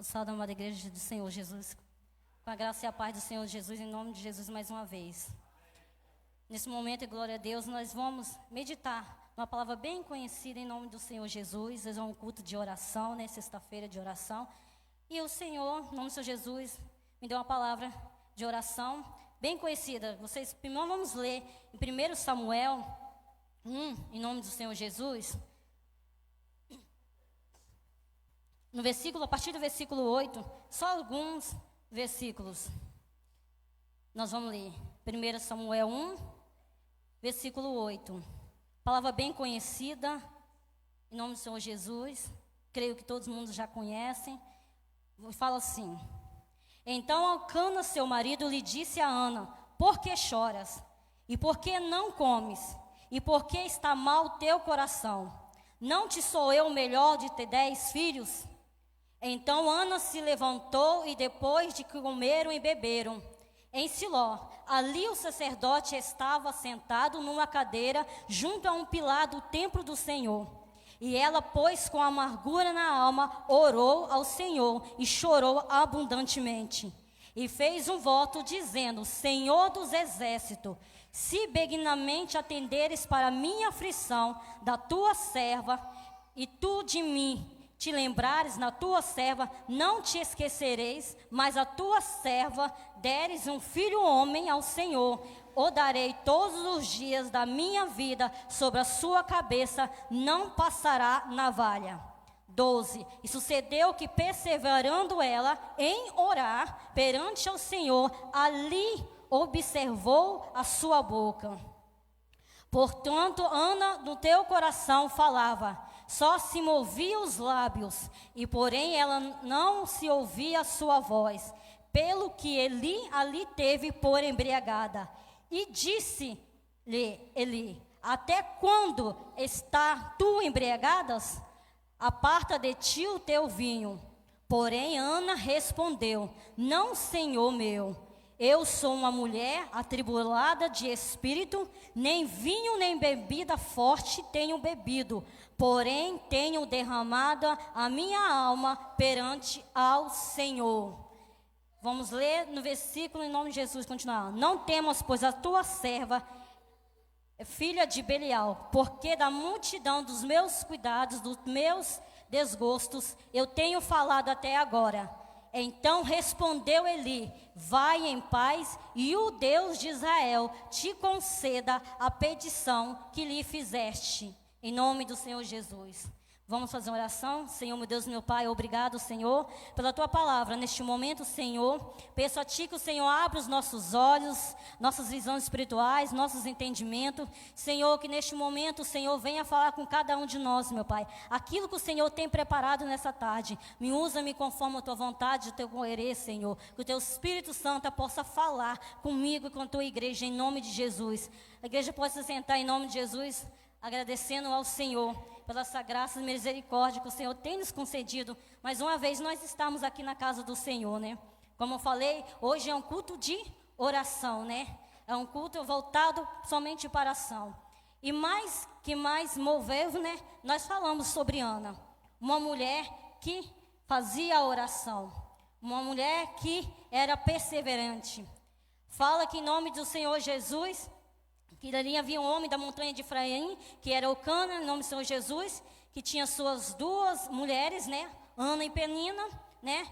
Salve, amada igreja do Senhor Jesus. Com a graça e a paz do Senhor Jesus, em nome de Jesus, mais uma vez. Nesse momento, e glória a Deus, nós vamos meditar uma palavra bem conhecida em nome do Senhor Jesus. Hoje é um culto de oração, né? Sexta-feira de oração. E o Senhor, em nome do Senhor Jesus, me deu uma palavra de oração bem conhecida. Vocês, primeiro vamos ler em 1 Samuel 1, em nome do Senhor Jesus. No versículo, a partir do versículo 8, só alguns versículos. Nós vamos ler 1 Samuel 1, versículo 8. Palavra bem conhecida, em nome do Senhor Jesus. Creio que todo mundo já conhecem. Fala assim: Então Elcana, seu marido, lhe disse a Ana: Por que choras? E por que não comes? E por que está mal o teu coração? Não te sou eu melhor de ter 10 filhos? Então Ana se levantou e depois de que comeram e beberam em Siló, ali o sacerdote estava sentado numa cadeira junto a um pilar do templo do Senhor. E ela, pois com amargura na alma, orou ao Senhor e chorou abundantemente. E fez um voto dizendo: Senhor dos exércitos, se benignamente atenderes para a minha aflição da tua serva, e tu de mim te lembrares na tua serva, não te esquecereis, mas a tua serva deres um filho homem ao Senhor, o darei todos os dias da minha vida, sobre a sua cabeça não passará navalha. 12. E sucedeu que, perseverando ela em orar perante ao Senhor, ali observou a sua boca. Portanto, Ana no teu coração falava, só se movia os lábios, e porém ela não se ouvia a sua voz, pelo que Eli ali teve por embriagada. E disse-lhe Eli: Até quando está tu embriagadas? Aparta de ti o teu vinho. Porém Ana respondeu: Não, Senhor meu, eu sou uma mulher atribulada de espírito, nem vinho nem bebida forte tenho bebido, porém tenho derramado a minha alma perante ao Senhor. Vamos ler no versículo em nome de Jesus, continuar. Não temas, pois a tua serva é filha de Belial, porque da multidão dos meus cuidados, dos meus desgostos, eu tenho falado até agora. Então respondeu Eli: Vai em paz, e o Deus de Israel te conceda a petição que lhe fizeste. Em nome do Senhor Jesus. Vamos fazer uma oração. Senhor, meu Deus, meu Pai, obrigado, Senhor, pela Tua palavra. Neste momento, Senhor, peço a Ti que o Senhor abra os nossos olhos, nossas visões espirituais, nossos entendimentos. Senhor, que neste momento o Senhor venha falar com cada um de nós, meu Pai. Aquilo que o Senhor tem preparado nessa tarde. Me usa-me conforme a Tua vontade, o Teu querer, Senhor. Que o Teu Espírito Santo possa falar comigo e com a Tua igreja, em nome de Jesus. A igreja pode se sentar em nome de Jesus, agradecendo ao Senhor pela essa graça e misericórdia que o Senhor tem nos concedido. Mais uma vez nós estamos aqui na casa do Senhor, né? Como eu falei, hoje é um culto de oração, né? É um culto voltado somente para a ação. E mais moveu, né? Nós falamos sobre Ana, uma mulher que fazia a oração, uma mulher que era perseverante. Fala que em nome do Senhor Jesus, que dali havia um homem da montanha de Efraim, que era Elcana, em nome do Senhor Jesus, que tinha suas duas mulheres, né? Ana e Penina, né?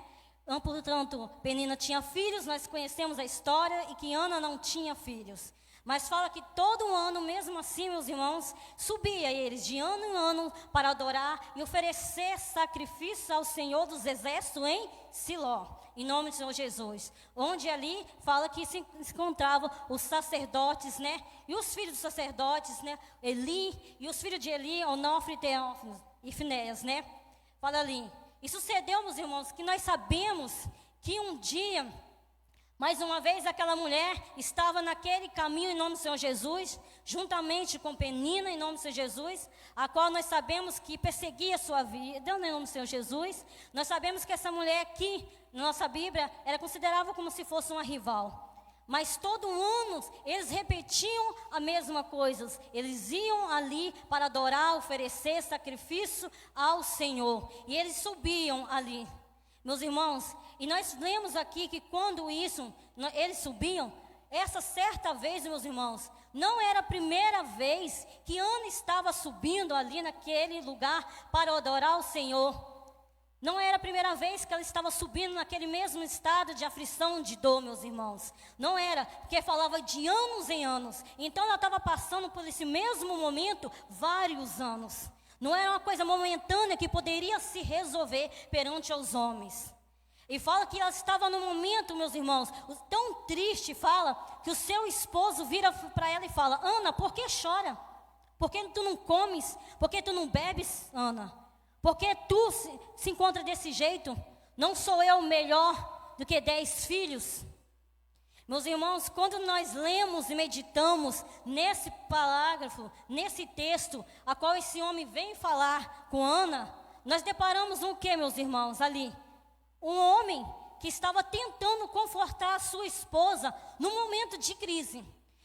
Portanto, Penina tinha filhos, nós conhecemos a história, e que Ana não tinha filhos. Mas fala que todo ano, mesmo assim, meus irmãos, subia eles de ano em ano para adorar e oferecer sacrifício ao Senhor dos exércitos em Siló, em nome do Senhor Jesus. Onde ali fala que se encontravam os sacerdotes, né? E os filhos dos sacerdotes, né? Eli, e os filhos de Eli, Onofre e Finéias, né? Fala ali. E sucedeu, meus irmãos, que nós sabemos que um dia, mais uma vez, aquela mulher estava naquele caminho em nome do Senhor Jesus, juntamente com Penina em nome do Senhor Jesus, a qual nós sabemos que perseguia a sua vida em nome do Senhor Jesus. Nós sabemos que essa mulher aqui, na nossa Bíblia, era considerada como se fosse uma rival. Mas todo ano eles repetiam a mesma coisa. Eles iam ali para adorar, oferecer sacrifício ao Senhor. E eles subiam ali. Meus irmãos, e nós lemos aqui que quando eles subiam, essa certa vez, meus irmãos, não era a primeira vez que Ana estava subindo ali naquele lugar para adorar o Senhor. Não era a primeira vez que ela estava subindo naquele mesmo estado de aflição, de dor, meus irmãos. Não era, porque falava de anos em anos. Então ela estava passando por esse mesmo momento vários anos. Não era uma coisa momentânea que poderia se resolver perante aos homens. E fala que ela estava num momento, meus irmãos, tão triste, fala, que o seu esposo vira para ela e fala: Ana, por que chora? Por que tu não comes? Por que tu não bebes, Ana? Por que tu se encontra desse jeito? Não sou eu melhor do que 10 filhos? Meus irmãos, quando nós lemos e meditamos nesse parágrafo, nesse texto, a qual esse homem vem falar com Ana, nós deparamos com o que, meus irmãos, ali? Um homem que estava tentando confortar a sua esposa num momento de crise.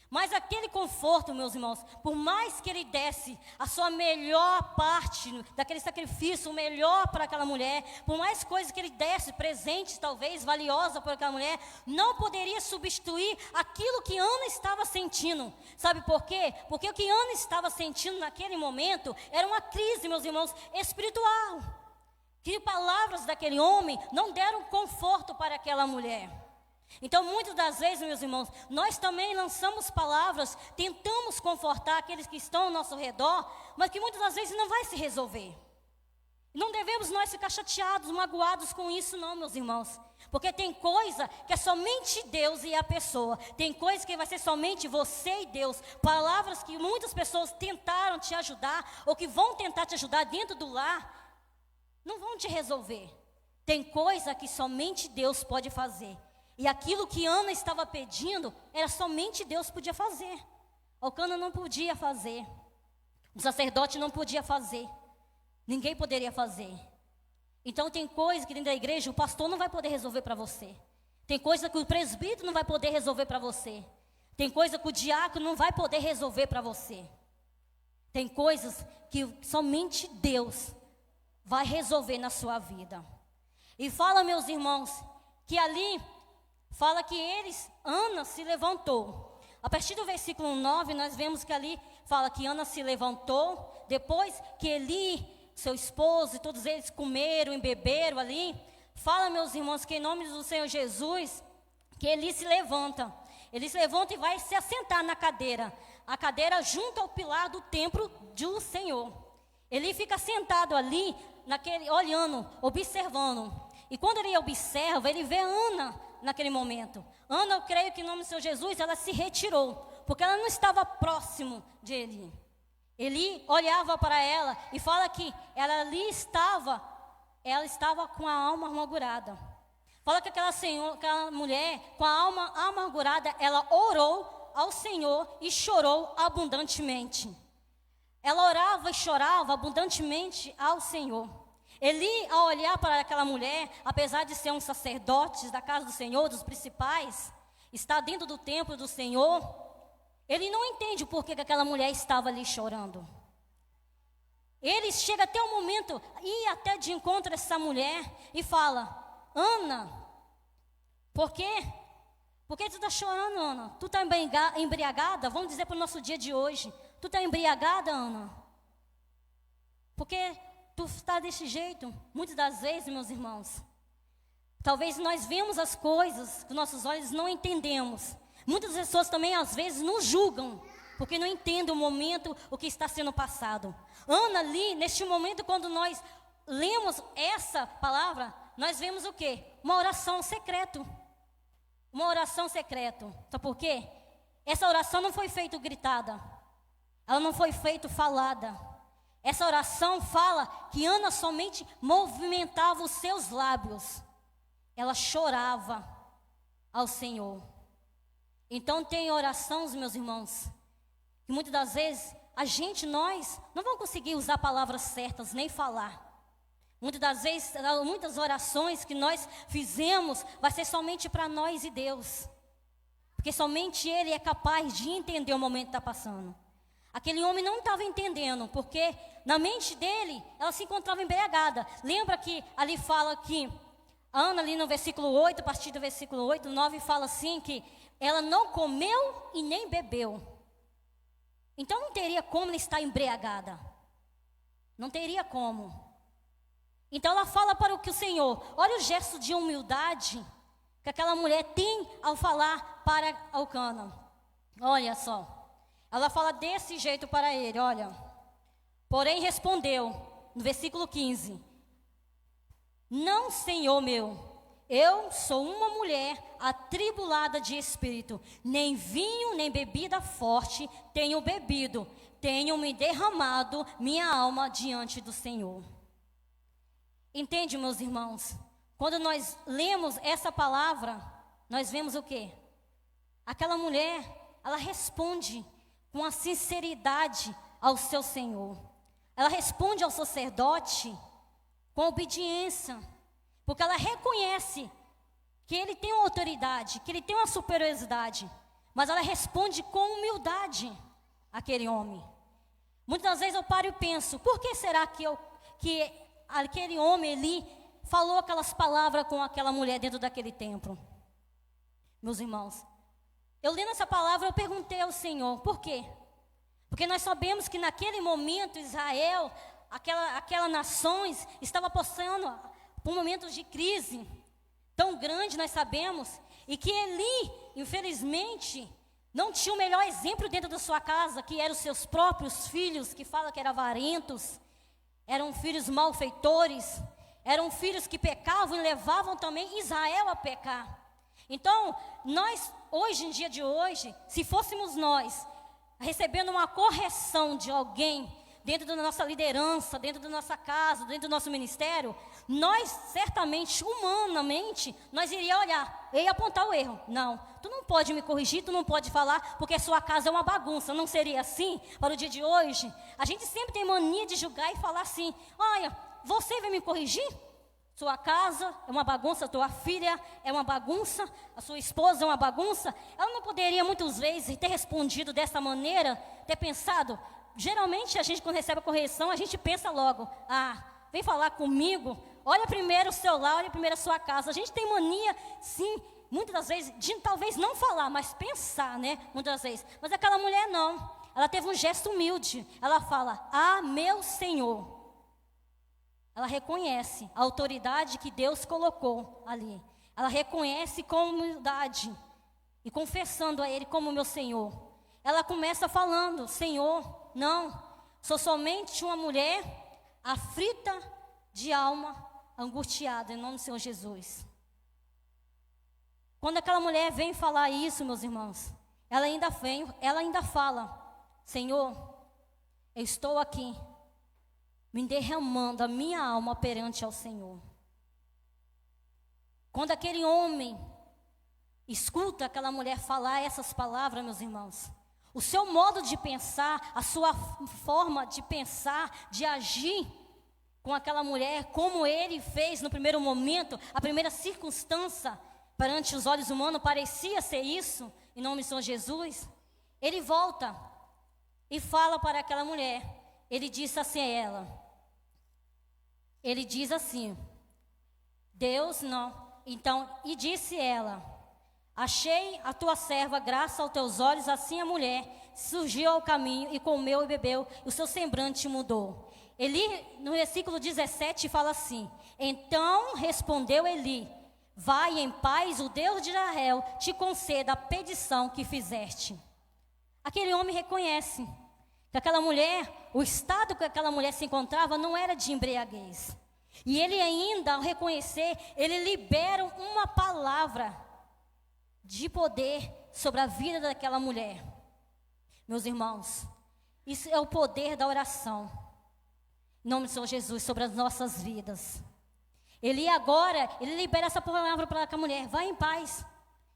Mas aquele conforto, meus irmãos, por mais que ele desse a sua melhor parte daquele sacrifício, o melhor para aquela mulher, por mais coisas que ele desse, presentes talvez, valiosa para aquela mulher, não poderia substituir aquilo que Ana estava sentindo. Sabe por quê? Porque o que Ana estava sentindo naquele momento era uma crise, meus irmãos, espiritual. Que palavras daquele homem não deram conforto para aquela mulher. Então, muitas das vezes, meus irmãos, nós também lançamos palavras, tentamos confortar aqueles que estão ao nosso redor, mas que muitas das vezes não vai se resolver. Não devemos nós ficar chateados, magoados com isso não, meus irmãos. Porque tem coisa que é somente Deus e a pessoa. Tem coisa que vai ser somente você e Deus. Palavras que muitas pessoas tentaram te ajudar, ou que vão tentar te ajudar dentro do lar, não vão te resolver. Tem coisa que somente Deus pode fazer. E aquilo que Ana estava pedindo, era somente Deus podia fazer. Elcana não podia fazer. O sacerdote não podia fazer. Ninguém poderia fazer. Então tem coisa que dentro da igreja o pastor não vai poder resolver para você. Tem coisa que o presbítero não vai poder resolver para você. Tem coisa que o diácono não vai poder resolver para você. Tem coisas que somente Deus vai resolver na sua vida. E fala, meus irmãos, que ali fala que Ana se levantou. A partir do versículo 9, nós vemos que ali fala que Ana se levantou, depois que Eli, seu esposo, e todos eles comeram e beberam ali. Fala, meus irmãos, que em nome do Senhor Jesus, que Eli se levanta. Ele se levanta e vai se assentar na cadeira. A cadeira junto ao pilar do templo do Senhor. Ele fica sentado ali, olhando, observando. E quando ele observa, ele vê Ana naquele momento. Ana, eu creio que em nome do Senhor Jesus, ela se retirou, porque ela não estava próximo de Eli. Eli olhava para ela e fala que ela estava com a alma amargurada. Fala que aquela mulher com a alma amargurada, ela orou ao Senhor e chorou abundantemente. Ela orava e chorava abundantemente ao Senhor. Eli, ao olhar para aquela mulher, apesar de ser um sacerdote da casa do Senhor, dos principais, está dentro do templo do Senhor, ele não entende o porquê que aquela mulher estava ali chorando. Ele chega até o momento, ir até de encontro a essa mulher e fala: Ana, por quê? Por que tu está chorando, Ana? Tu está embriagada? Vamos dizer para o nosso dia de hoje. Tu está embriagada, Ana? Porque tu está desse jeito. Muitas das vezes, meus irmãos, talvez nós vemos as coisas com nossos olhos, não entendemos. Muitas pessoas também às vezes nos julgam, porque não entendem o momento, o que está sendo passado. Ana ali, neste momento, quando nós lemos essa palavra, nós vemos o quê? Uma oração secreta. Uma oração secreta. Sabe por quê? Essa oração não foi feita gritada. Ela não foi feita falada. Essa oração fala que Ana somente movimentava os seus lábios. Ela chorava ao Senhor. Então tem orações, meus irmãos, que muitas das vezes nós não vamos conseguir usar palavras certas, nem falar. Muitas das vezes, muitas orações que nós fizemos vai ser somente para nós e Deus. Porque somente Ele é capaz de entender o momento que está passando. Aquele homem não estava entendendo, porque na mente dele, ela se encontrava embriagada. Lembra que ali fala que Ana, ali no versículo 8, a partir do versículo 8, 9, fala assim que ela não comeu e nem bebeu. Então não teria como ela estar embriagada. Não teria como. Então ela fala para o Senhor. Olha o gesto de humildade que aquela mulher tem ao falar para Elcana. Olha só. Ela fala desse jeito para ele, olha. Porém respondeu, no versículo 15. Não, Senhor meu, eu sou uma mulher atribulada de espírito. Nem vinho, nem bebida forte tenho bebido. Tenho me derramado minha alma diante do Senhor. Entende, meus irmãos? Quando nós lemos essa palavra, nós vemos o quê? Aquela mulher, ela responde com a sinceridade ao seu Senhor. Ela responde ao sacerdote com obediência, porque ela reconhece que ele tem uma autoridade, que ele tem uma superioridade, mas ela responde com humildade àquele homem. Muitas vezes eu paro e penso, por que será que aquele homem ali falou aquelas palavras com aquela mulher dentro daquele templo? Meus irmãos, eu lendo essa palavra, eu perguntei ao Senhor, por quê? Porque nós sabemos que naquele momento Israel, aquela nações, estava passando por momentos de crise tão grande, nós sabemos, e que Eli, infelizmente, não tinha o melhor exemplo dentro da sua casa, que eram os seus próprios filhos, que fala que eram avarentos, eram filhos malfeitores, eram filhos que pecavam e levavam também Israel a pecar. Então, nós, hoje, em dia de hoje, se fôssemos nós, recebendo uma correção de alguém, dentro da nossa liderança, dentro da nossa casa, dentro do nosso ministério, nós certamente, humanamente, nós iríamos olhar e apontar o erro. Não, tu não pode me corrigir, tu não pode falar, porque a sua casa é uma bagunça. Não seria assim para o dia de hoje? A gente sempre tem mania de julgar e falar assim, olha, você vai me corrigir? Sua casa é uma bagunça, tua filha é uma bagunça, a sua esposa é uma bagunça. Ela não poderia muitas vezes ter respondido dessa maneira, ter pensado. Geralmente a gente, quando recebe a correção, a gente pensa logo, vem falar comigo, olha primeiro o seu lar, olha primeiro a sua casa. A gente tem mania, sim, muitas das vezes, de talvez não falar, mas pensar, né, muitas das vezes. Mas aquela mulher não, ela teve um gesto humilde, ela fala, meu Senhor. Ela reconhece a autoridade que Deus colocou ali. Ela reconhece com humildade e confessando a Ele como meu Senhor. Ela começa falando, Senhor, não, sou somente uma mulher aflita de alma, angustiada, em nome do Senhor Jesus. Quando aquela mulher vem falar isso, meus irmãos, ela ainda fala, Senhor, eu estou aqui, me derramando a minha alma perante ao Senhor. Quando aquele homem escuta aquela mulher falar essas palavras, meus irmãos, o seu modo de pensar, a sua forma de pensar, de agir com aquela mulher, como ele fez no primeiro momento, a primeira circunstância, perante os olhos humanos, parecia ser isso, em nome do Senhor Jesus. Ele volta e fala para aquela mulher, ele disse assim a ela, ele diz assim, Deus não, então, e disse ela, achei a tua serva, graça aos teus olhos, assim a mulher surgiu ao caminho e comeu e bebeu, e o seu semblante mudou. Eli, no versículo 17, fala assim, então respondeu Eli, vai em paz, o Deus de Israel te conceda a petição que fizeste. Aquele homem reconhece que aquela mulher, o estado que aquela mulher se encontrava não era de embriaguez. E ele ainda, ao reconhecer, ele libera uma palavra de poder sobre a vida daquela mulher. Meus irmãos, isso é o poder da oração. Em nome do Senhor Jesus, sobre as nossas vidas. Ele libera essa palavra para aquela mulher, vai em paz,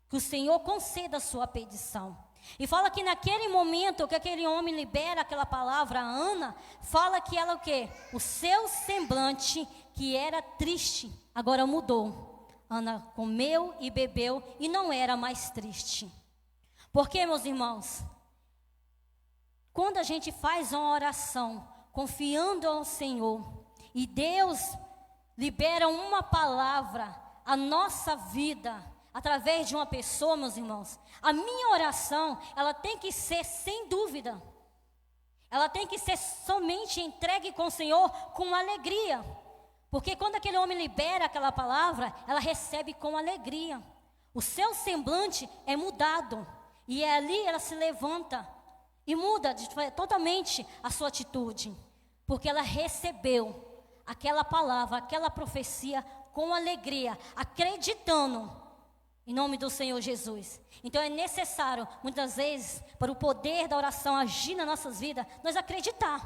que o Senhor conceda a sua petição. E fala que naquele momento que aquele homem libera aquela palavra a Ana, fala que ela o quê? O seu semblante, que era triste, agora mudou. Ana comeu e bebeu e não era mais triste. Porque, meus irmãos, quando a gente faz uma oração confiando ao Senhor e Deus libera uma palavra a nossa vida através de uma pessoa, meus irmãos, a minha oração, ela tem que ser sem dúvida. Ela tem que ser somente entregue com o Senhor com alegria. Porque quando aquele homem libera aquela palavra, ela recebe com alegria. O seu semblante é mudado. E ali ela se levanta e muda totalmente a sua atitude. Porque ela recebeu aquela palavra, aquela profecia com alegria, acreditando em nome do Senhor Jesus. Então é necessário, muitas vezes, para o poder da oração agir nas nossas vidas, nós acreditar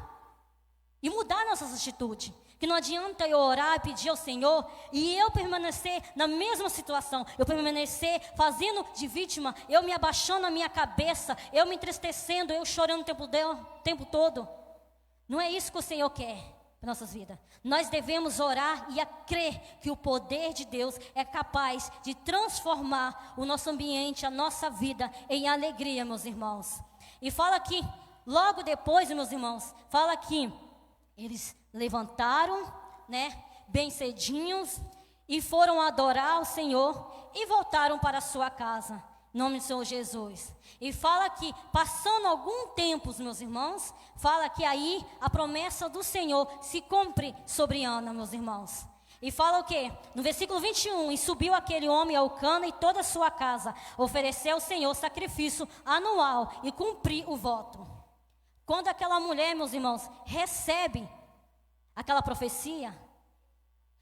e mudar nossas atitudes. Que não adianta eu orar e pedir ao Senhor e eu permanecer na mesma situação, eu permanecer fazendo de vítima, eu me abaixando a minha cabeça, eu me entristecendo, eu chorando o tempo todo. Não é isso que o Senhor quer para nossas vidas. Nós devemos orar e a crer que o poder de Deus é capaz de transformar o nosso ambiente, a nossa vida em alegria, meus irmãos. E fala aqui, logo depois, meus irmãos, fala aqui, eles levantaram, bem cedinhos, e foram adorar o Senhor e voltaram para a sua casa, em nome do Senhor Jesus. E fala que, passando algum tempo, meus irmãos, fala que aí a promessa do Senhor se cumpre sobre Ana, meus irmãos. E fala o quê? No versículo 21, e subiu aquele homem ao Cana e toda a sua casa, ofereceu ao Senhor sacrifício anual e cumpriu o voto. Quando aquela mulher, meus irmãos, recebe aquela profecia,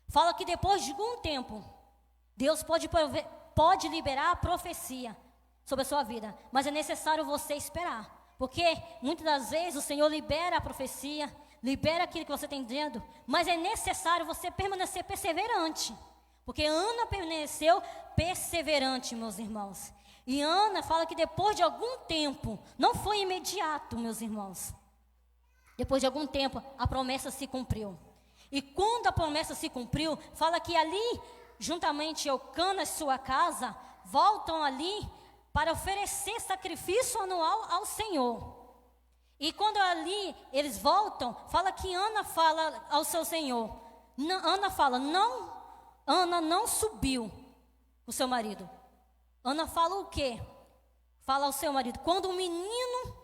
fala que depois de algum tempo, Deus pode liberar a profecia sobre a sua vida, mas é necessário você esperar, porque muitas das vezes o Senhor libera a profecia, libera aquilo que você tem dentro, mas é necessário você permanecer perseverante, porque Ana permaneceu perseverante, meus irmãos. E Ana fala que depois de algum tempo, não foi imediato, meus irmãos, depois de algum tempo a promessa se cumpriu. E quando a promessa se cumpriu, fala que ali, juntamente Eucana e sua casa, voltam ali para oferecer sacrifício anual ao Senhor. E quando ali eles voltam, fala que Ana fala ao seu Senhor. Ana fala, Ana não subiu o seu marido. Ana fala o quê? Fala ao seu marido, quando o menino,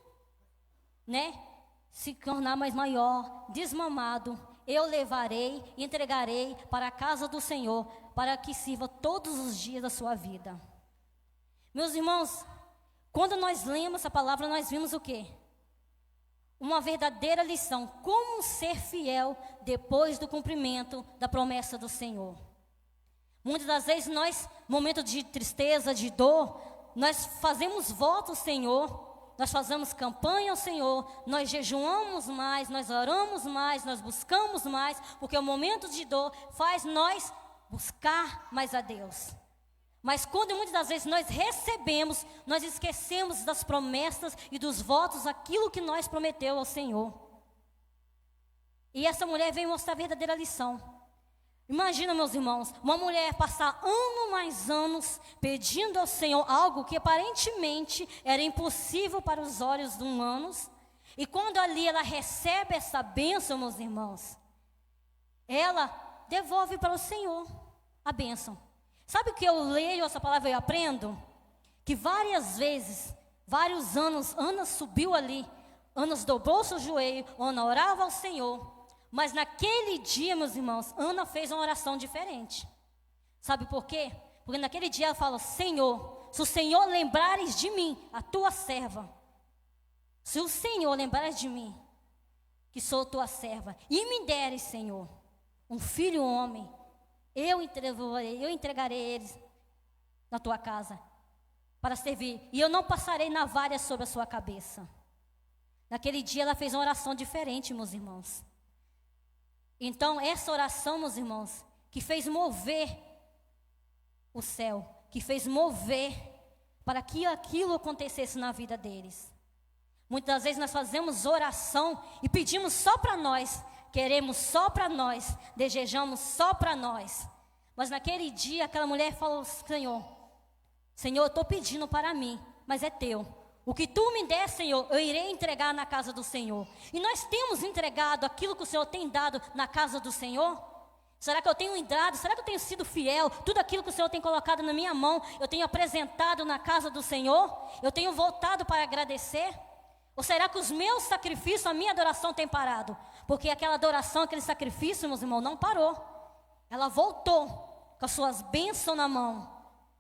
se tornar mais maior, desmamado, eu levarei e entregarei para a casa do Senhor, para que sirva todos os dias da sua vida. Meus irmãos, quando nós lemos essa palavra, nós vimos o quê? Uma verdadeira lição, como ser fiel depois do cumprimento da promessa do Senhor. Muitas das vezes nós, momento de tristeza, de dor, nós fazemos voto ao Senhor, nós fazemos campanha ao Senhor, nós jejuamos mais, nós oramos mais, nós buscamos mais, porque o momento de dor faz nós buscar mais a Deus. Mas quando muitas das vezes nós recebemos, nós esquecemos das promessas e dos votos, aquilo que nós prometeu ao Senhor. E essa mulher veio mostrar a verdadeira lição. Imagina, meus irmãos, uma mulher passar mais anos pedindo ao Senhor algo que aparentemente era impossível para os olhos humanos. E quando ali ela recebe essa bênção, meus irmãos, ela devolve para o Senhor a bênção. Sabe o que eu leio essa palavra e aprendo? Que várias vezes, vários anos, Ana subiu ali, Ana dobrou seu joelho, Ana orava ao Senhor. Mas naquele dia, meus irmãos, Ana fez uma oração diferente. Sabe por quê? Porque naquele dia ela fala, Senhor, se o Senhor lembrares de mim, a tua serva, se o Senhor lembrares de mim, que sou tua serva, e me deres, Senhor, um filho homem, eu entregarei eles na tua casa, para servir, e eu não passarei navalha sobre a sua cabeça. Naquele dia ela fez uma oração diferente, meus irmãos. Então, essa oração, meus irmãos, que fez mover o céu, que fez mover para que aquilo acontecesse na vida deles. Muitas vezes nós fazemos oração e pedimos só para nós, queremos só para nós, desejamos só para nós. Mas naquele dia, aquela mulher falou, Senhor, eu estou pedindo para mim, mas é teu. O que tu me der, Senhor, eu irei entregar na casa do Senhor. E nós temos entregado aquilo que o Senhor tem dado na casa do Senhor. Será que eu tenho dado? Será que eu tenho sido fiel? Tudo aquilo que o Senhor tem colocado na minha mão, eu tenho apresentado na casa do Senhor? Eu tenho voltado para agradecer? Ou será que os meus sacrifícios, a minha adoração tem parado? Porque aquela adoração, aquele sacrifício, meus irmãos, não parou. Ela voltou com as suas bênçãos na mão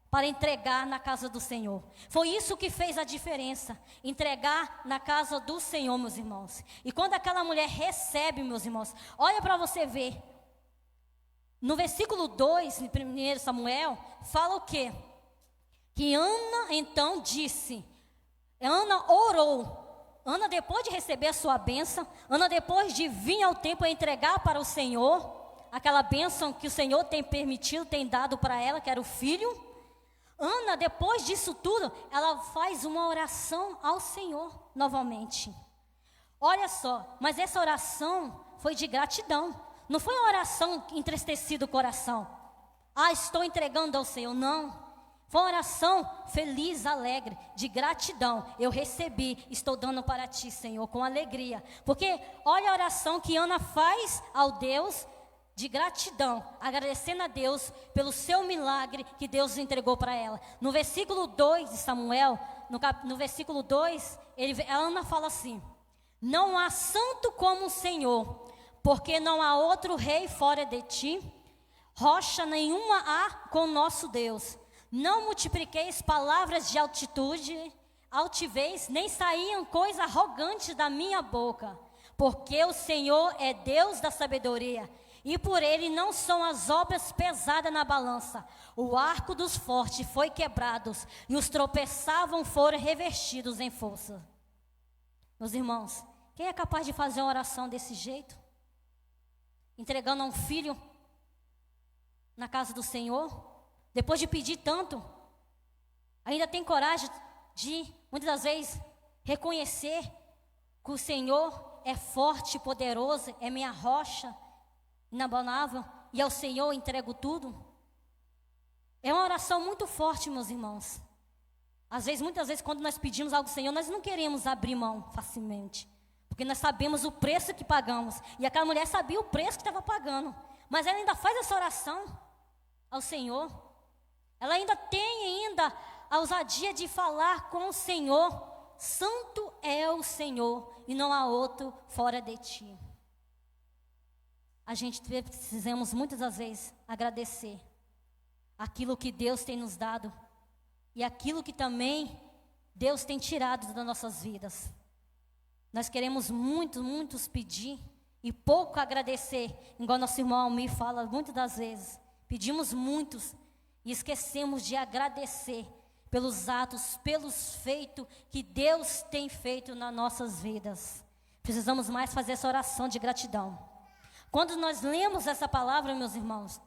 para entregar na casa do Senhor. Foi isso que fez a diferença, entregar na casa do Senhor, meus irmãos. E quando aquela mulher recebe, meus irmãos, olha para você ver. No versículo 2, em 1 Samuel, fala o quê? Que Ana então disse, Ana orou. Ana, depois de receber a sua bênção, Ana, depois de vir ao templo a entregar para o Senhor, aquela bênção que o Senhor tem permitido, tem dado para ela, que era o filho. Ana, depois disso tudo, ela faz uma oração ao Senhor novamente. Olha só, mas essa oração foi de gratidão. Não foi uma oração entristecida o coração. Estou entregando ao Senhor. Não. Foi uma oração feliz, alegre, de gratidão. Eu recebi, estou dando para ti, Senhor, com alegria. Porque olha a oração que Ana faz ao Deus de gratidão, agradecendo a Deus pelo seu milagre que Deus entregou para ela. No versículo 2 de Samuel, no versículo 2, a Ana fala assim: não há santo como o Senhor, porque não há outro rei fora de ti, rocha nenhuma há com nosso Deus. Não multipliqueis palavras de altivez, nem saíam coisa arrogante da minha boca, porque o Senhor é Deus da sabedoria, e por ele não são as obras pesadas na balança. O arco dos fortes foi quebrado, e os tropeçavam foram revestidos em força. Meus irmãos, quem é capaz de fazer uma oração desse jeito? Entregando a um filho na casa do Senhor, depois de pedir tanto, ainda tem coragem de, muitas das vezes, reconhecer que o Senhor é forte e poderoso, é minha rocha inabalável, e ao Senhor entrego tudo? É uma oração muito forte, meus irmãos. Muitas vezes, quando nós pedimos algo ao Senhor, nós não queremos abrir mão facilmente, porque nós sabemos o preço que pagamos. E aquela mulher sabia o preço que estava pagando, mas ela ainda faz essa oração ao Senhor. Ela ainda tem a ousadia de falar com o Senhor: santo é o Senhor, e não há outro fora de ti. A gente precisamos muitas das vezes agradecer aquilo que Deus tem nos dado e aquilo que também Deus tem tirado das nossas vidas. Nós queremos muitos pedir e pouco agradecer, igual nosso irmão Almir fala muitas das vezes. Pedimos muitos e esquecemos de agradecer pelos atos, pelos feitos que Deus tem feito nas nossas vidas. Precisamos mais fazer essa oração de gratidão. Quando nós lemos essa palavra, meus irmãos,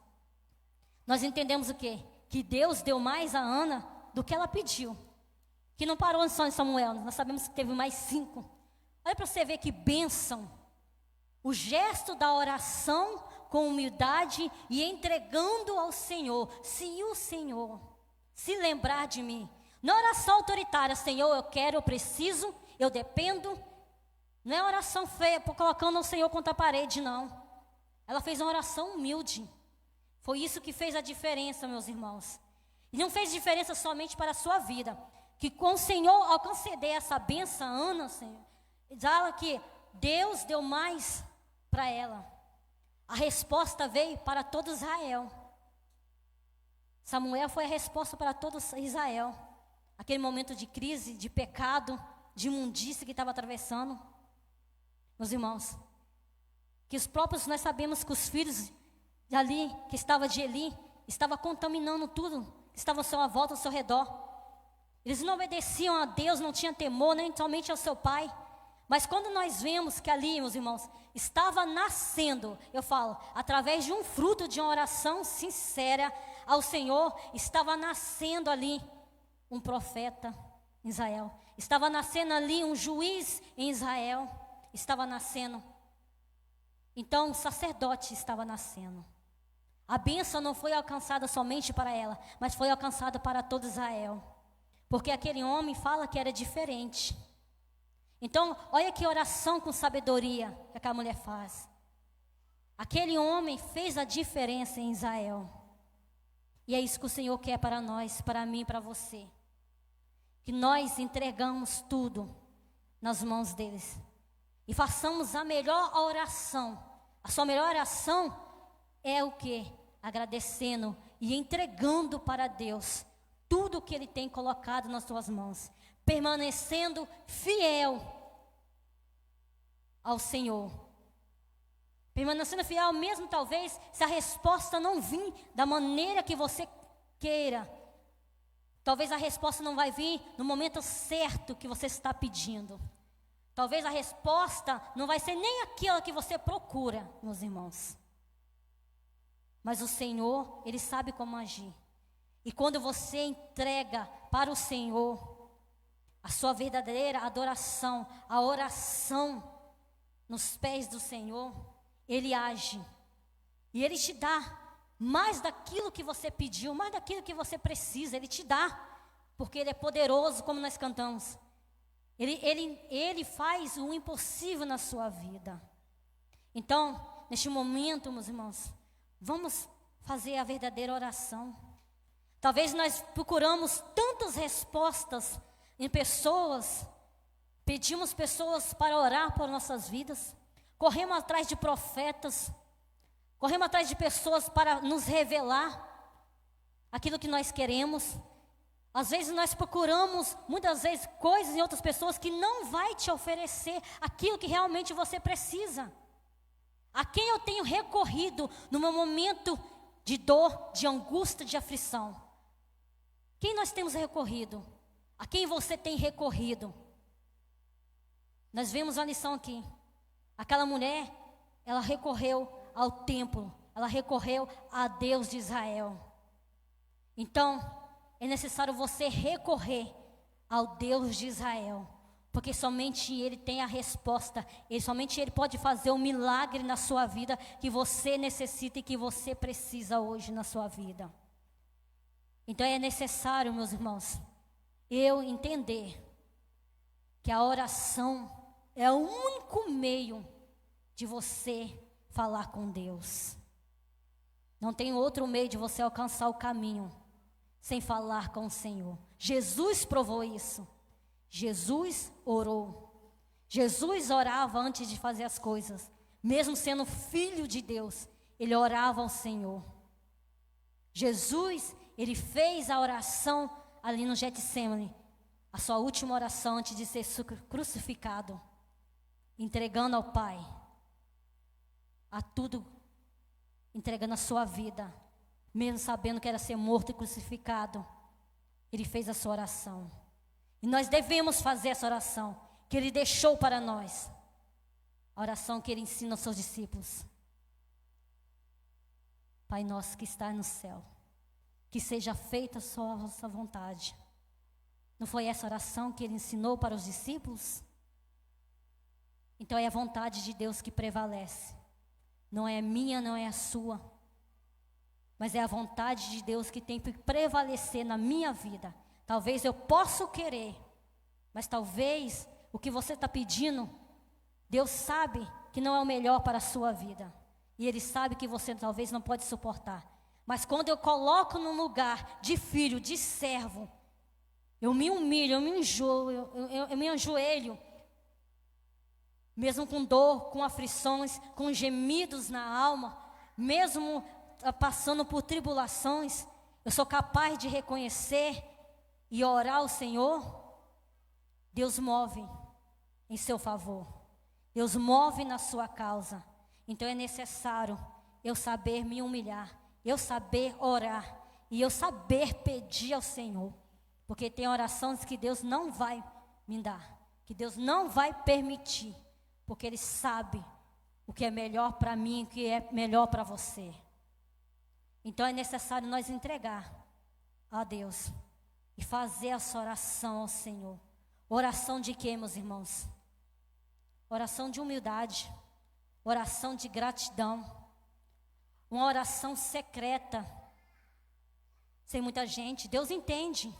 nós entendemos o quê? Que Deus deu mais a Ana do que ela pediu. Que não parou só em Samuel, nós sabemos que teve mais 5. Olha para você ver que bênção. O gesto da oração com humildade e entregando ao Senhor. Se o Senhor se lembrar de mim. Não é oração autoritária: Senhor, eu quero, eu preciso, eu dependo. Não é oração feia, colocando o Senhor contra a parede, não. Ela fez uma oração humilde. Foi isso que fez a diferença, meus irmãos. E não fez diferença somente para a sua vida. Que com o Senhor, ao conceder essa bênção a Ana, Senhor, fala que Deus deu mais para ela. A resposta veio para todo Israel. Samuel foi a resposta para todo Israel. Aquele momento de crise, de pecado, de imundície que estava atravessando. Meus irmãos, que os próprios, nós sabemos que os filhos ali, que estava de Eli, estava contaminando tudo que estava à sua volta, ao seu redor. Eles não obedeciam a Deus, não tinham temor, nem somente ao seu pai. Mas quando nós vemos que ali, meus irmãos, estava nascendo, eu falo, através de um fruto de uma oração sincera ao Senhor, estava nascendo ali um profeta em Israel. Estava nascendo ali um juiz em Israel. Estava nascendo. Então, o sacerdote estava nascendo. A bênção não foi alcançada somente para ela, mas foi alcançada para todo Israel. Porque aquele homem fala que era diferente. Então, olha que oração com sabedoria que aquela mulher faz. Aquele homem fez a diferença em Israel. E é isso que o Senhor quer para nós, para mim e para você. Que nós entregamos tudo nas mãos deles. E façamos a melhor oração. A sua melhor oração é o quê? Agradecendo e entregando para Deus tudo o que Ele tem colocado nas suas mãos. Permanecendo fiel ao Senhor. Permanecendo fiel mesmo talvez se a resposta não vir da maneira que você queira. Talvez a resposta não vai vir no momento certo que você está pedindo. Talvez a resposta não vai ser nem aquela que você procura, meus irmãos. Mas o Senhor, Ele sabe como agir. E quando você entrega para o Senhor a sua verdadeira adoração, a oração nos pés do Senhor, Ele age. E Ele te dá mais daquilo que você pediu, mais daquilo que você precisa. Ele te dá, porque Ele é poderoso, como nós cantamos. Ele faz o impossível na sua vida. Então, neste momento, meus irmãos, vamos fazer a verdadeira oração. Talvez nós procuramos tantas respostas em pessoas, pedimos pessoas para orar por nossas vidas, corremos atrás de profetas, corremos atrás de pessoas para nos revelar aquilo que nós queremos. Às vezes nós procuramos, muitas vezes, coisas em outras pessoas que não vai te oferecer aquilo que realmente você precisa. A quem eu tenho recorrido no meu momento de dor, de angústia, de aflição? Quem nós temos recorrido? A quem você tem recorrido? Nós vemos a lição aqui. Aquela mulher, ela recorreu ao templo, ela recorreu a Deus de Israel. Então, é necessário você recorrer ao Deus de Israel, porque somente Ele tem a resposta, somente Ele pode fazer o milagre na sua vida que você necessita e que você precisa hoje na sua vida. Então é necessário, meus irmãos, eu entender que a oração é o único meio de você falar com Deus. Não tem outro meio de você alcançar o caminho sem falar com o Senhor. Jesus provou isso. Jesus orou. Jesus orava antes de fazer as coisas. Mesmo sendo filho de Deus, Ele orava ao Senhor. Jesus, Ele fez a oração ali no Getsemane, a sua última oração antes de ser crucificado, entregando ao Pai a tudo, entregando a sua vida, mesmo sabendo que era ser morto e crucificado. Ele fez a sua oração. E nós devemos fazer essa oração que Ele deixou para nós. A oração que Ele ensina aos seus discípulos. Pai nosso que está no céu, que seja feita a sua vossa vontade. Não foi essa oração que Ele ensinou para os discípulos? Então é a vontade de Deus que prevalece. Não é a minha, não é a sua. Mas é a vontade de Deus que tem que prevalecer na minha vida. Talvez eu possa querer, mas talvez o que você está pedindo, Deus sabe que não é o melhor para a sua vida. E Ele sabe que você talvez não pode suportar. Mas quando eu coloco num lugar de filho, de servo, eu me humilho, eu me ajoelho, mesmo com dor, com aflições, com gemidos na alma, mesmo passando por tribulações, eu sou capaz de reconhecer e orar ao Senhor. Deus move em seu favor, Deus move na sua causa. Então é necessário eu saber me humilhar, eu saber orar e eu saber pedir ao Senhor, porque tem orações que Deus não vai me dar, que Deus não vai permitir, porque Ele sabe o que é melhor para mim, o que é melhor para você. Então é necessário nós entregar a Deus e fazer essa oração ao Senhor. Oração de quê, meus irmãos? Oração de humildade, oração de gratidão, uma oração secreta, sem muita gente. Deus entende,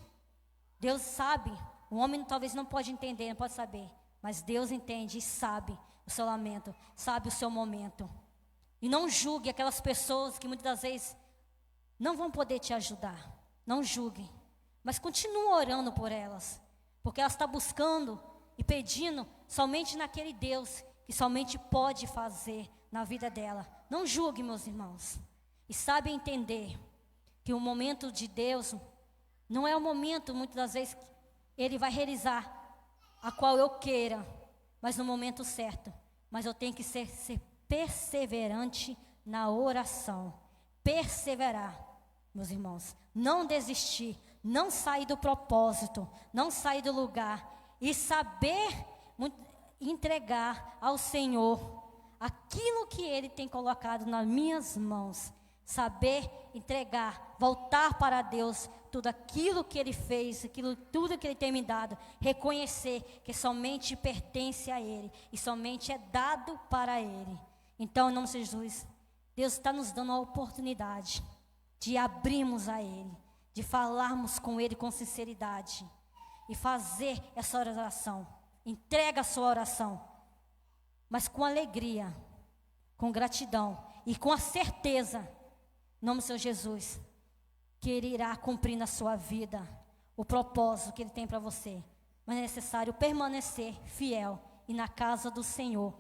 Deus sabe. O homem talvez não pode entender, não pode saber, mas Deus entende e sabe o seu lamento, sabe o seu momento. E não julgue aquelas pessoas que muitas das vezes não vão poder te ajudar. Não julgue. Mas continue orando por elas. Porque elas estão buscando e pedindo somente naquele Deus que somente pode fazer na vida dela. Não julgue, meus irmãos. E sabe entender que o momento de Deus não é o momento, muitas das vezes, que Ele vai realizar a qual eu queira, mas no momento certo. Mas eu tenho que ser perseverante na oração. Perseverar, meus irmãos. Não desistir, não sair do propósito, não sair do lugar. E saber entregar ao Senhor aquilo que Ele tem colocado nas minhas mãos. Saber entregar, voltar para Deus tudo aquilo que Ele fez, tudo que Ele tem me dado. Reconhecer que somente pertence a Ele e somente é dado para Ele. Então, em nome de Jesus, Deus está nos dando a oportunidade de abrirmos a Ele, de falarmos com Ele com sinceridade e fazer essa oração. Entrega a sua oração, mas com alegria, com gratidão e com a certeza, em nome do Senhor Jesus, que Ele irá cumprir na sua vida o propósito que Ele tem para você. Mas é necessário permanecer fiel e na casa do Senhor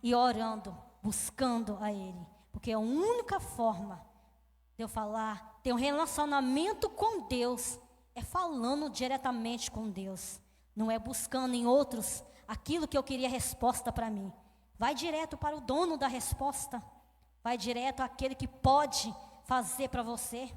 e orando, buscando a Ele, porque é a única forma de eu falar, ter um relacionamento com Deus, é falando diretamente com Deus, não é buscando em outros aquilo que eu queria resposta para mim. Vai direto para o dono da resposta, vai direto àquele que pode fazer para você.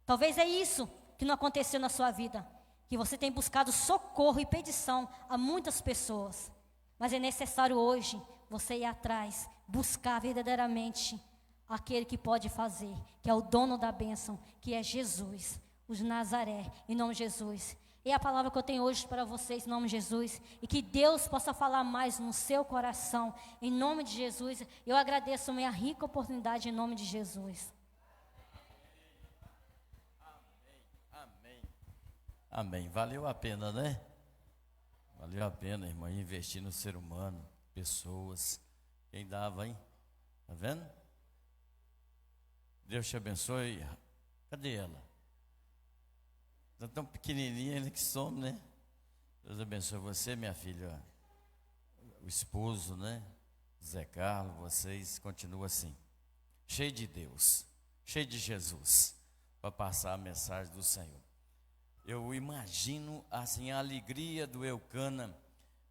Talvez é isso que não aconteceu na sua vida, que você tem buscado socorro e petição a muitas pessoas, mas é necessário hoje você ir atrás, buscar verdadeiramente aquele que pode fazer, que é o dono da bênção, que é Jesus, o de Nazaré, em nome de Jesus. É a palavra que eu tenho hoje para vocês, em nome de Jesus, e que Deus possa falar mais no seu coração, em nome de Jesus. Eu agradeço a minha rica oportunidade, em nome de Jesus. Amém. Amém. Valeu a pena, né? Valeu a pena, irmã, investir no ser humano, pessoas. Quem dava, hein? Tá vendo? Deus te abençoe. Cadê ela? Está tão pequenininha ainda que some, né? Deus abençoe você, minha filha. O esposo, né? Zé Carlos, vocês continuam assim. Cheio de Deus, cheio de Jesus, para passar a mensagem do Senhor. Eu imagino assim a alegria do Eucana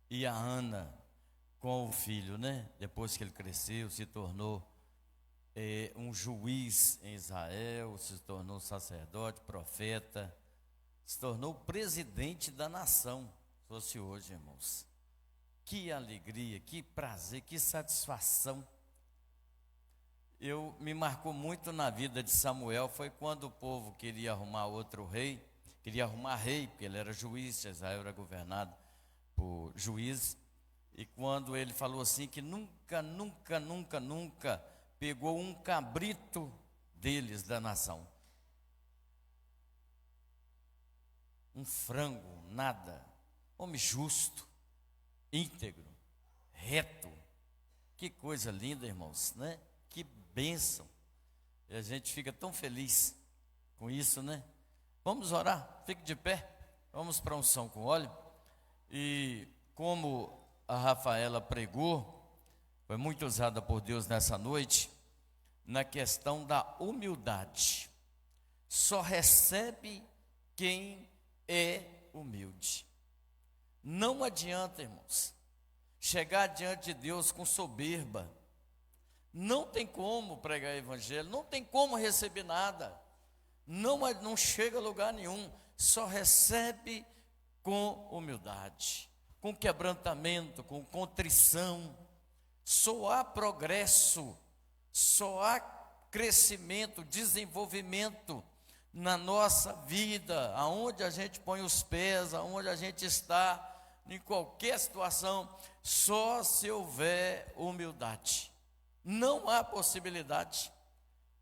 e a Ana com o filho, né? Depois que ele cresceu, se tornou um juiz em Israel, se tornou sacerdote, profeta, se tornou presidente da nação. Se fosse hoje, irmãos, que alegria, que prazer, que satisfação. Me marcou muito na vida de Samuel, foi quando o povo queria arrumar outro rei, queria arrumar rei, porque ele era juiz, Israel era governado por juiz, e quando ele falou assim, que nunca pegou um cabrito deles, da nação, um frango, nada, homem justo, íntegro, reto, que coisa linda, irmãos, né? Que bênção, e a gente fica tão feliz com isso, né? Vamos orar, fique de pé, vamos para a unção com óleo. E como a Rafaela pregou, foi muito usada por Deus nessa noite, na questão da humildade. Só recebe quem é humilde. Não adianta, irmãos, chegar diante de Deus com soberba. Não tem como pregar evangelho, não tem como receber nada. Não chega a lugar nenhum. Só recebe com humildade, com quebrantamento, com contrição. Só há progresso, só há crescimento, desenvolvimento na nossa vida, aonde a gente põe os pés, aonde a gente está, em qualquer situação, só se houver humildade. Não há possibilidade,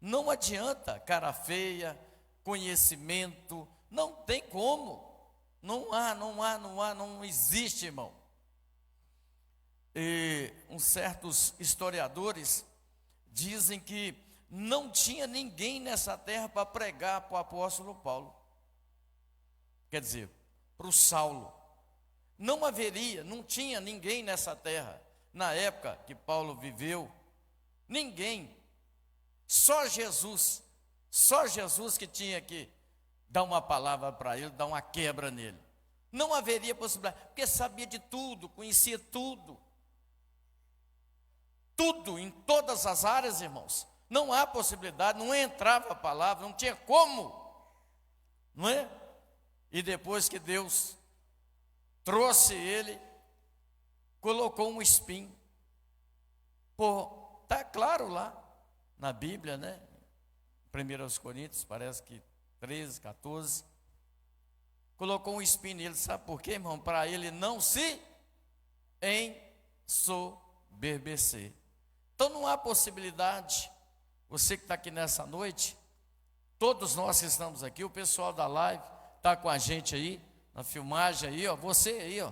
não adianta cara feia, conhecimento, não tem como, não existe, irmão. E uns certos historiadores dizem que não tinha ninguém nessa terra para pregar para o apóstolo Paulo. Quer dizer, para o Saulo. Não tinha ninguém nessa terra, na época que Paulo viveu, ninguém. Só Jesus que tinha que dar uma palavra para ele, dar uma quebra nele. Não haveria possibilidade, porque sabia de tudo, conhecia tudo. Tudo, em todas as áreas, irmãos. Não há possibilidade, não entrava a palavra, não tinha como. Não é? E depois que Deus trouxe ele, colocou um espinho. Está claro lá na Bíblia, né? 1 Coríntios, parece que 13, 14. Colocou um espinho nele, sabe por quê, irmão? Para ele não se ensoberbecer. Então não há possibilidade. Você que está aqui nessa noite, todos nós que estamos aqui, o pessoal da live está com a gente aí, na filmagem aí, ó, você aí, ó.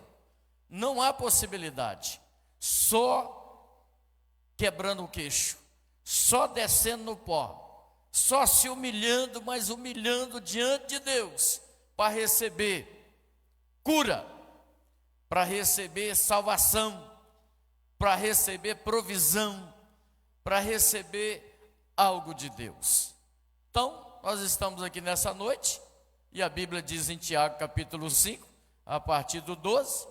Não há possibilidade. Só quebrando o queixo, só descendo no pó, só se humilhando, mas humilhando diante de Deus, para receber cura, para receber salvação, para receber provisão, para receber algo de Deus. Então, nós estamos aqui nessa noite, e a Bíblia diz em Tiago capítulo 5, a partir do 12,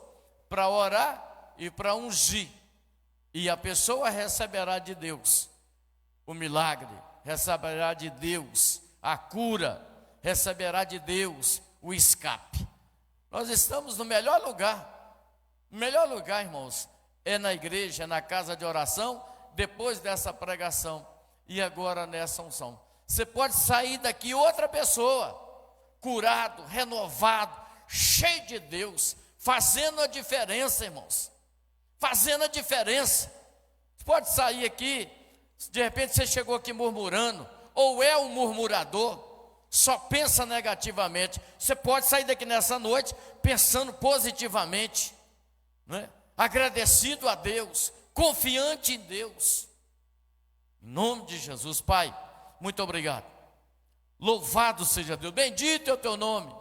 para orar e para ungir, e a pessoa receberá de Deus o milagre, receberá de Deus a cura, receberá de Deus o escape. Nós estamos no melhor lugar, irmãos, é na igreja, na casa de oração, depois dessa pregação, e agora nessa unção. Você pode sair daqui outra pessoa, curado, renovado, cheio de Deus, fazendo a diferença, irmãos, fazendo a diferença. Você pode sair aqui, de repente você chegou aqui murmurando, ou é um murmurador, só pensa negativamente. Você pode sair daqui nessa noite pensando positivamente, não é? Agradecido a Deus, confiante em Deus. Em nome de Jesus, Pai, muito obrigado. Louvado seja Deus, bendito é o teu nome,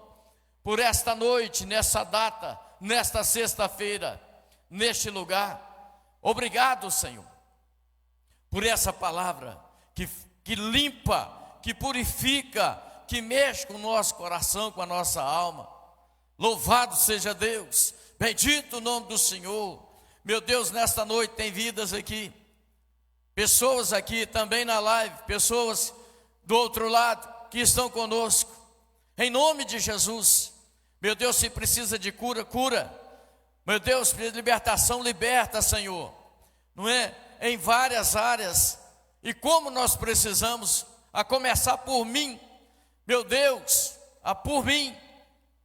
por esta noite, nessa data, nesta sexta-feira, neste lugar. Obrigado, Senhor, por essa palavra que limpa, que purifica, que mexe com o nosso coração, com a nossa alma. Louvado seja Deus, bendito o nome do Senhor. Meu Deus, nesta noite tem vidas aqui, pessoas aqui também na live, pessoas do outro lado que estão conosco, em nome de Jesus. Meu Deus, se precisa de cura, cura. Meu Deus, de libertação, liberta, Senhor, não é? Em várias áreas, e como nós precisamos, a começar por mim, meu Deus, por mim.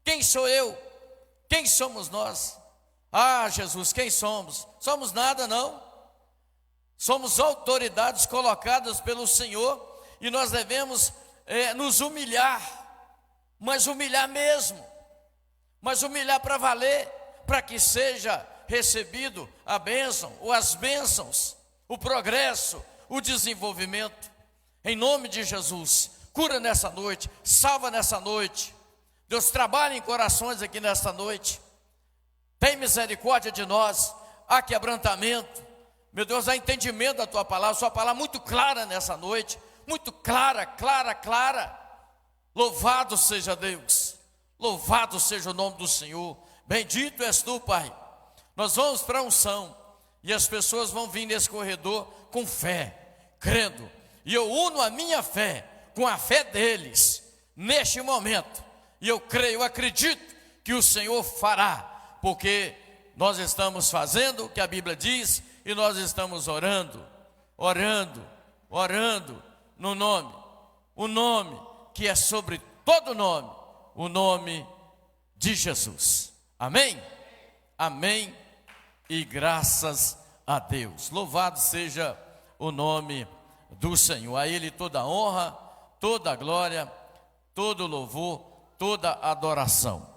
Quem sou eu? Quem somos nós? Ah, Jesus, quem somos? Somos nada, não. Somos autoridades colocadas pelo Senhor, e nós devemos nos humilhar, mas humilhar mesmo, mas humilhar para valer, para que seja recebido a bênção, ou as bênçãos, o progresso, o desenvolvimento. Em nome de Jesus, cura nessa noite, salva nessa noite. Deus, trabalha em corações aqui nesta noite. Tem misericórdia de nós, há quebrantamento. Meu Deus, há entendimento da tua palavra, sua palavra muito clara nessa noite, muito clara, clara, clara. Louvado seja Deus, louvado seja o nome do Senhor. Bendito és tu, Pai. Nós vamos para a unção, e as pessoas vão vir nesse corredor com fé, crendo, e eu uno a minha fé com a fé deles, neste momento, e eu creio, eu acredito que o Senhor fará, porque nós estamos fazendo o que a Bíblia diz, e nós estamos orando, no nome, o nome que é sobre todo nome, o nome de Jesus. Amém? Amém e graças a Deus. Louvado seja o nome do Senhor. A Ele toda honra, toda glória, todo louvor, toda adoração.